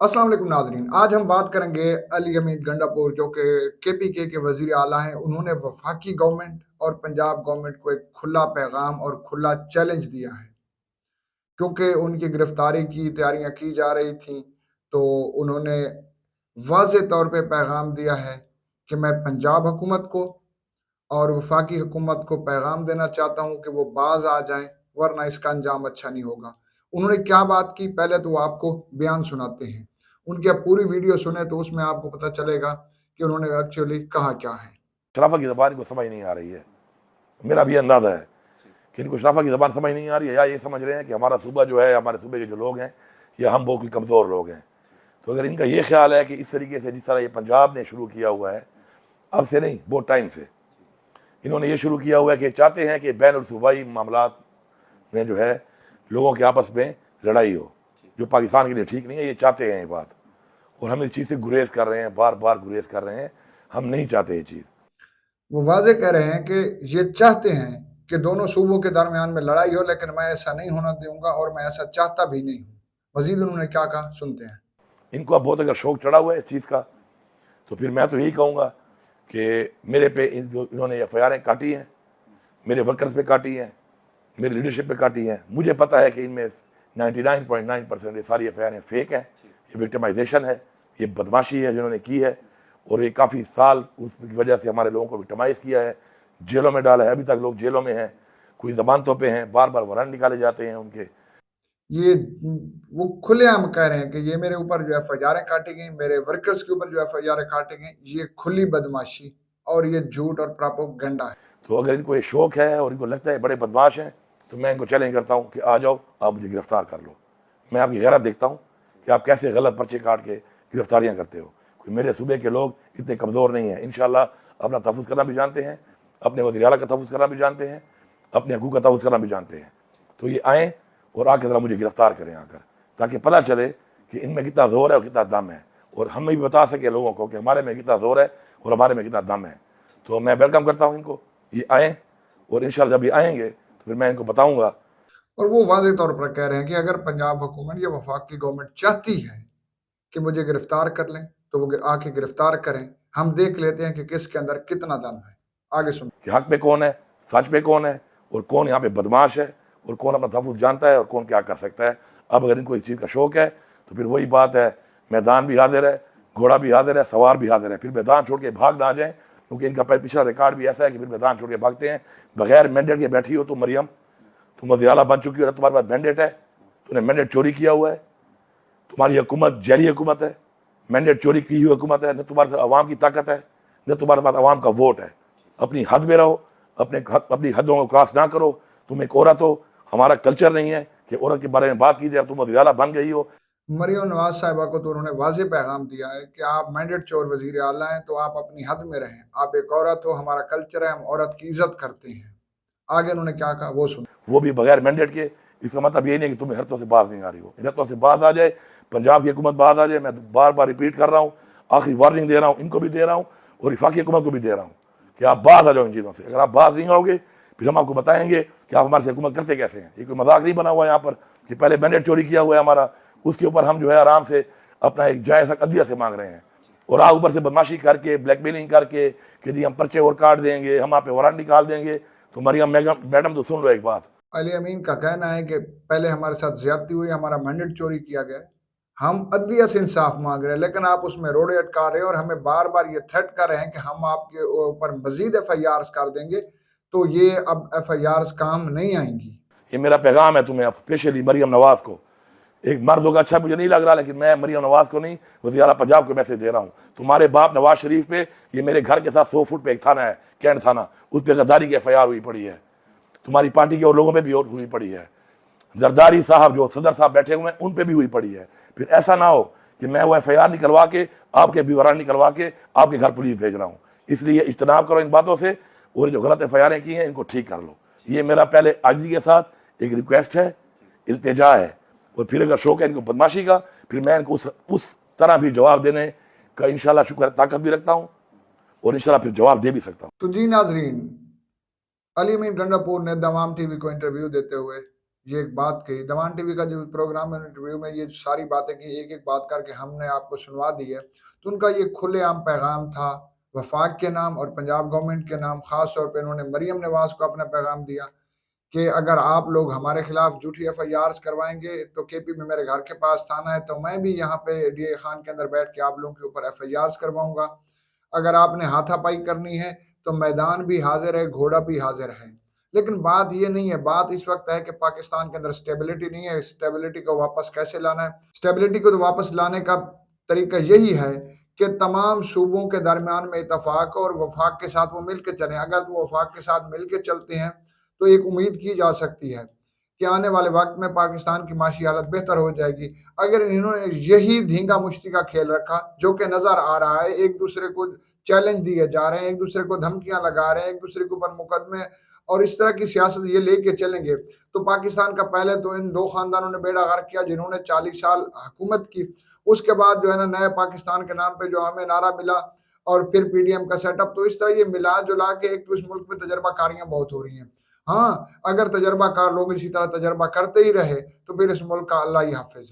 अस्सलाम वालेकुम नाज़रीन। आज हम बात करेंगे अली हमीद गंडापुर जो कि केपीके के वज़ीर आला हैं। उन्होंने वफाकी गवर्नमेंट और पंजाब गवर्नमेंट को एक खुला पैगाम और खुला चैलेंज दिया है। क्योंकि उनकी गिरफ्तारी की तैयारियां की जा रही थीं, तो उन्होंने वाज़ेह तौर पे पैगाम दिया है कि मैं पंजाब हुकूमत को और वफाकी हुकूमत को पैगाम देना चाहता हूँ कि वो बाज़ आ जाएँ, वरना इसका अंजाम अच्छा नहीं होगा। उन्होंने क्या बात की, पहले तो वो आपको बयान सुनाते हैं। उनकी आप पूरी वीडियो सुने तो उसमें आपको पता चलेगा कि उन्होंने एक्चुअली कहा क्या है। शराफा की ज़बान को समझ नहीं आ रही है। मेरा भी अंदाज़ा है कि इनको शराफा की ज़बान समझ नहीं आ रही है, या ये समझ रहे हैं कि हमारा सूबा जो है, हमारे सूबे के जो लोग हैं, ये हम बहुत ही कमज़ोर लोग हैं। तो अगर इनका ये ख्याल है कि इस तरीके से जिस तरह ये पंजाब ने शुरू किया हुआ है, अब से नहीं बहुत टाइम से इन्होंने ये शुरू किया हुआ है कि चाहते हैं कि बैन सूबाई मामलात में जो है लोगों के आपस में लड़ाई हो, जो पाकिस्तान के लिए ठीक नहीं है। ये चाहते हैं ये बात, और हम इस चीज़ से गुरेज कर रहे हैं, बार बार गुरेज कर रहे हैं। हम नहीं चाहते ये चीज़। वो वाज़ेह कह रहे हैं कि ये चाहते हैं कि दोनों सूबों के दरमियान में लड़ाई हो, लेकिन मैं ऐसा नहीं होना दूंगा और मैं ऐसा चाहता भी नहीं हूँ। मजीद उन्होंने क्या कहा, सुनते हैं। इनको अब बहुत अगर शौक चढ़ा हुआ है इस चीज़ का, तो फिर मैं तो यही कहूँगा कि मेरे पे जो इन्होंने FIR काटी हैं, मेरे वर्कर्स पे काटी हैं, मेरी लीडरशिप पे काटी हैं, मुझे पता है कि इनमें 99.9% ये सारी FIR फेक हैं। ये विक्टिमाइजेशन है, ये बदमाशी है जिन्होंने की है, और ये काफ़ी साल उसकी वजह से हमारे लोगों को विक्टिमाइज़ किया है, जेलों में डाला है। अभी तक लोग जेलों में हैं, कोई ज़मानतों पे हैं, बार बार वारंट निकाले जाते हैं उनके। ये वो खुलेआम कह रहे हैं कि ये मेरे ऊपर जो FIR काटी गई, मेरे वर्कर्स के ऊपर जो FIR काटी गई, ये खुली बदमाशी और ये झूठ और प्रोपेगेंडा है। तो अगर इनको ये शौक है और इनको लगता है बड़े बदमाश हैं, तो मैं इनको चैलेंज करता हूँ कि आ जाओ, आप मुझे गिरफ्तार कर लो। मैं आपकी गैरत देखता हूँ कि आप कैसे गलत पर्चे काट के गिरफ्तारियाँ करते हो। कोई मेरे सूबे के लोग इतने कमज़ोर नहीं हैं। इंशाल्लाह अपना तहफ़्फ़ुज़ करना भी जानते हैं, अपने वज़ीर आला का तहफ़्फ़ुज़ करना भी जानते हैं, अपने हकूक़ का तहफ़्फ़ुज़ करना भी जानते हैं। तो ये आएँ और आके ज़रा मुझे गिरफ्तार करें आकर, ताकि पता चले कि इनमें कितना ज़ोर है और कितना दम है, और हम भी बता सकें लोगों को कि हमारे में कितना ज़ोर है और हमारे में कितना दम है। तो मैं वेलकम करता हूँ इनको, ये आएँ, और इंशाल्लाह जब ये आएंगे तो फिर मैं इनको बताऊंगा। और वो वाज़ेह तौर पर कह रहे हैं कि अगर पंजाब हुकूमत या वफाकी गवर्नमेंट चाहती है कि मुझे गिरफ्तार कर लें, तो वो आके गिरफ्तार करें। हम देख लेते हैं कि किसके अंदर कितना दम है। आगे सुन। कि हक पे कौन है, सच पे कौन है, और कौन यहाँ पे बदमाश है, और कौन अपना तहफ़्फ़ुज़ जानता है, और कौन क्या कर सकता है। अब अगर इनको इस चीज़ का शौक है तो फिर वही बात है, मैदान भी हाजिर है, घोड़ा भी हाजिर है, सवार भी हाजिर है। फिर मैदान छोड़ के भाग ना जाए, क्योंकि इनका पिछला रिकॉर्ड भी ऐसा है कि फिर मैदान छोड़ के भागते हैं। बगैर मैंडेट के बैठी हो तुम मरियम, तुम वज़ीर आला बन चुकी हो, तुम्हारे पास मैंडेट है, तुमने मैंडेट चोरी किया हुआ है, तुम्हारी हुकूमत जैली हुकूमत है, मैंडेट चोरी की हुई हुकूमत है। न तुम्हारे साथ अवाम की ताकत है, न तुम्हारे पास अवाम का वोट है। अपनी हद में रहो, अपनी हदों को क्रॉस ना करो। तुम एक औरत हो, हमारा कल्चर नहीं है कि औरत के बारे में बात की जाए। अब तुम वज़ीर आला बन गई हो। मरियम नवाज साहिबा को तो उन्होंने वाज़ेह पैगाम दिया है कि आप मैंडेट चोर वज़ीर आला हैं, तो आप अपनी हद में रहें। आप एक औरत हो, हमारा कल्चर है, हम औरत की इज़्ज़त करते हैं। आगे उन्होंने क्या कहा, वो सुनो। वो भी बगैर मैंडेट के। इसका मतलब ये नहीं कि तुम्हें हरतों से बात नहीं आ रही हो। हरतों से बात आ जाए, पंजाब की हुकूमत बात आ जाए। मैं बार बार रिपीट कर रहा हूँ, आखिरी वार्निंग दे रहा हूँ, इनको भी दे रहा हूँ और वफाकी हुकूमत को भी दे रहा हूँ कि आप बात आ जाओ इन चीज़ों से। अगर आप बात नहीं आओगे, फिर हम आपको बताएंगे कि आप हमारे से हुकूमत करते कैसे हैं। ये कोई मजाक नहीं बना हुआ है यहाँ पर कि पहले मैंडेट चोरी किया हुआ है हमारा, उसके ऊपर हम जो है आराम से अपना एक जायज़ हक अदलिया से मांग रहे हैं, और आप ऊपर से बदमाशी करके, ब्लैकमेलिंग करके कि जी हम पर्चे और काट देंगे, हम आप पे वारंट निकाल देंगे। तो मरियम मैडम तो सुन लो एक बात। अली अमीन का कहना है कि पहले हमारे साथ ज्यादती हुई, हमारा मैंडेट चोरी किया गया, हम अदलिया से इंसाफ मांग रहे हैं, लेकिन आप उसमें रोड़े अटका रहे हो और हमें बार बार ये थ्रेट कर रहे हैं कि हम आपके ऊपर मजीद FIRs कर देंगे। तो ये अब FIRs काम नहीं आएंगी। ये मेरा पैगाम है तुम्हें, स्पेशली मरियम नवाज को। एक मर्द होगा अच्छा मुझे नहीं लग रहा, लेकिन मैं मरियम नवाज को नहीं, वज़ीर आला पंजाब को मैसेज दे रहा हूँ। तुम्हारे बाप नवाज शरीफ पे, ये मेरे घर के साथ 100 फुट पे एक थाना है, कैंट थाना, उस पर गद्दारी की FIR हुई पड़ी है। तुम्हारी पार्टी के और लोगों पे भी हुई पड़ी है। जरदारी साहब जो सदर साहब बैठे हुए हैं, उन पे भी हुई पड़ी है। फिर ऐसा ना हो कि मैं वो FIR निकलवा के, आपके भी वारंट निकलवा के आपके घर पुलिस भेज रहा हूँ। इसलिए इज्तनाब करो इन बातों से, और जो गलत FIR की हैं इनको ठीक कर लो। ये मेरा पहले आजिज़ी के साथ एक रिक्वेस्ट है, इल्तिजा है। और फिर अगर शौक है इनको बदमाशी का, फिर मैं इनको उस तरह भी जवाब देने का इंशाल्लाह शुक्र ताकत भी रखता हूँ, और इंशाल्लाह फिर जवाब दे भी सकता हूँ। तो जी नाजरीन, अली अमीन गंडापुर ने दमाम TV को इंटरव्यू देते हुए یہ ایک بات کہی دیوان ٹی وی کا جو پروگرام ہے انٹرویو میں یہ ساری باتیں کی ایک ایک بات کر کے ہم نے آپ کو سنوا دی ہے، تو ان کا یہ کھلے عام پیغام تھا وفاق کے نام اور پنجاب گورنمنٹ کے نام، خاص طور پہ انہوں نے مریم نواز کو اپنا پیغام دیا کہ اگر آپ لوگ ہمارے خلاف جھوٹی ایف آئی آرز کروائیں گے تو کے پی میں میرے گھر کے پاس تھانہ ہے تو میں بھی یہاں پہ ڈی اے خان کے اندر بیٹھ کے آپ لوگوں کے اوپر ایف آئی آرز کرواؤں گا، اگر آپ نے ہاتھا پائی کرنی ہے تو میدان بھی حاضر ہے، گھوڑا بھی حاضر ہے۔ لیکن بات یہ نہیں ہے، بات اس وقت ہے کہ پاکستان کے اندر سٹیبلٹی نہیں ہے، سٹیبلٹی کو واپس کیسے لانا ہے؟ سٹیبلٹی کو واپس لانے کا طریقہ یہی ہے کہ تمام صوبوں کے درمیان میں اتفاق اور وفاق کے ساتھ وہ مل کے چلیں۔ اگر وہ وفاق کے ساتھ مل کے چلتے ہیں تو ایک امید کی جا سکتی ہے کہ آنے والے وقت میں پاکستان کی معاشی حالت بہتر ہو جائے گی۔ اگر انہوں نے یہی دھینگا مشتی کا کھیل رکھا جو کہ نظر آ رہا ہے، ایک دوسرے کو چیلنج دیے جا رہے ہیں، ایک دوسرے کو دھمکیاں لگا رہے ہیں، ایک دوسرے کے اوپر مقدمے اور اس طرح کی سیاست یہ لے کے چلیں گے تو پاکستان کا پہلے تو ان دو خاندانوں نے بیڑا غرق کیا جنہوں نے 40 سال حکومت کی، اس کے بعد جو ہے نا نئے پاکستان کے نام پہ جو ہمیں نعرہ ملا اور پھر پی ڈی ایم کا سیٹ اپ، تو اس طرح یہ ملا جلا کے ایک تو اس ملک میں تجربہ کاریاں بہت ہو رہی ہیں۔ ہاں اگر تجربہ کار لوگ اسی طرح تجربہ کرتے ہی رہے تو پھر اس ملک کا اللہ ہی حافظ ہے۔